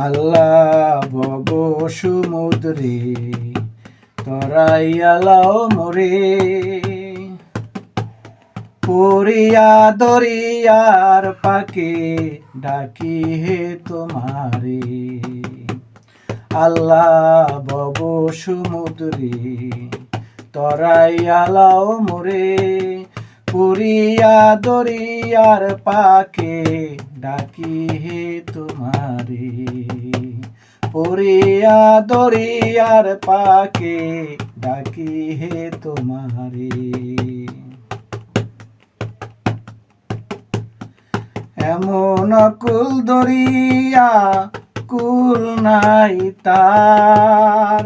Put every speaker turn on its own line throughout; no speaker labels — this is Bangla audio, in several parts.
আল্লাহ ভব সমুদ্রে তরাইয়ালাও মোরে, পড়িয়া দরিয়ার পাকে ডাকি হে তোমারে। আল্লাহ ভব সমুদ্রে তরাইয়ালাও মোরে, পড়িয়া দরিয়ার পাকে ডাকি হে তোমারে। পড়িয়া দরিয়ার পাকে ডাকি হে তোমারে। এমন কুল দরিয়া কুল নাই তার,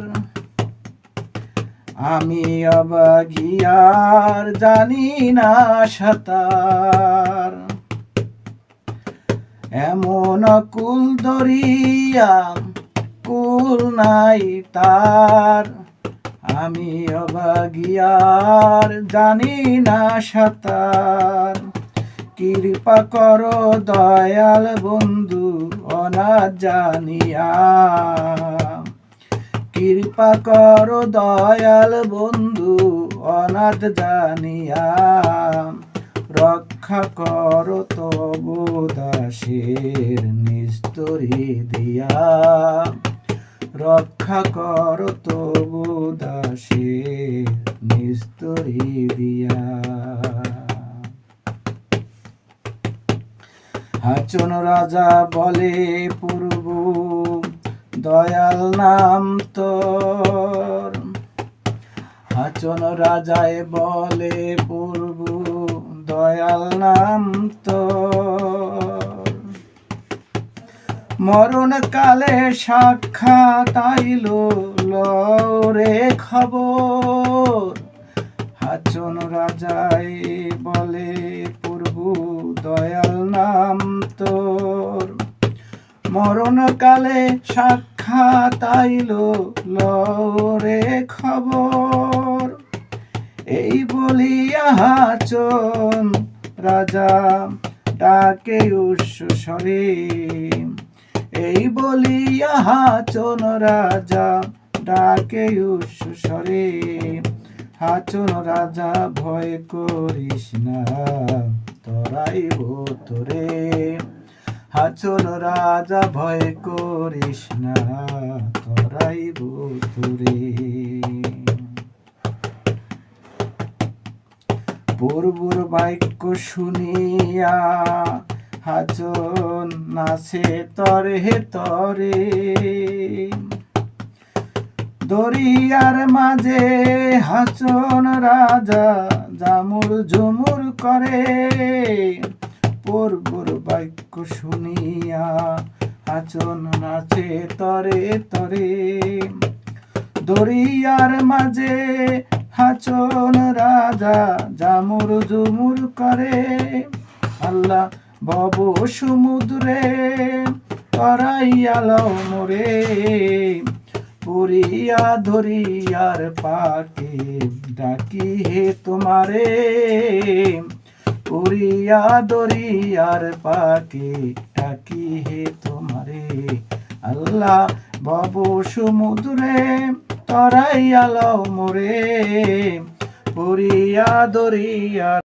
আমি অবাগিয়ার জানি না সাঁতার। এমন কুল দরিয়া কুল নাই তার, আমি অবাগিয়ার জানি না সাঁতার। কৃপা করো দয়াল বন্ধু অনাথ জানিয়া, কৃপা করো দয়াল বন্ধু অনাথ জানিয়া। রক্ষা করো তবু দাসের নিস্তরি দিয়া, রক্ষা করো তবু দাসের নিস্তরি দিয়া। হাচন রাজা বলে পূর্ব দয়াল নাম তোর, হাচন রাজায় বলে পূর্ব দয়াল নাম তোর। মরণ কালে সাক্ষাৎ আইল লরে খবর, হাচন রাজায় বলে পূর্ব দয়াল নাম তোর। মরণ কালে সাক্ষাৎ আইল লরে খবর, এই বলিয়া হাচন রাজা ডাকে উচ্চস্বরে। এই বলিয়া হাচন রাজা ডাকে উচ্চস্বরে। হাচন রাজা ভয় করিস না তরাইব তোরে, হাচন রাজা ভয় করিস না তরাইব তোরে। পূর্বর বাক্য শুনিয়া হাচন নাচে তরে তরে, দরিয়ার মাঝে হাচন রাজা জামুর ঝুমুর করে। পূর্বর বাক্য শুনিয়া হাচন নাচে তরে তরে, দরিয়ার মাঝে হাচন রাজা জামুর ঝুমুর করে। আল্লাহ ভব সমুদ্রে তরাইয়ালাও মোরে, পড়িয়া দরিয়ার পাকে ডাকি হে তোমারে। পড়িয়া দরিয়ার পাকে ডাকি হে তোমারে। আল্লাহ ভব সমুদ্রে তরাইয়ালাও মোরে, পড়িয়া দরিয়ার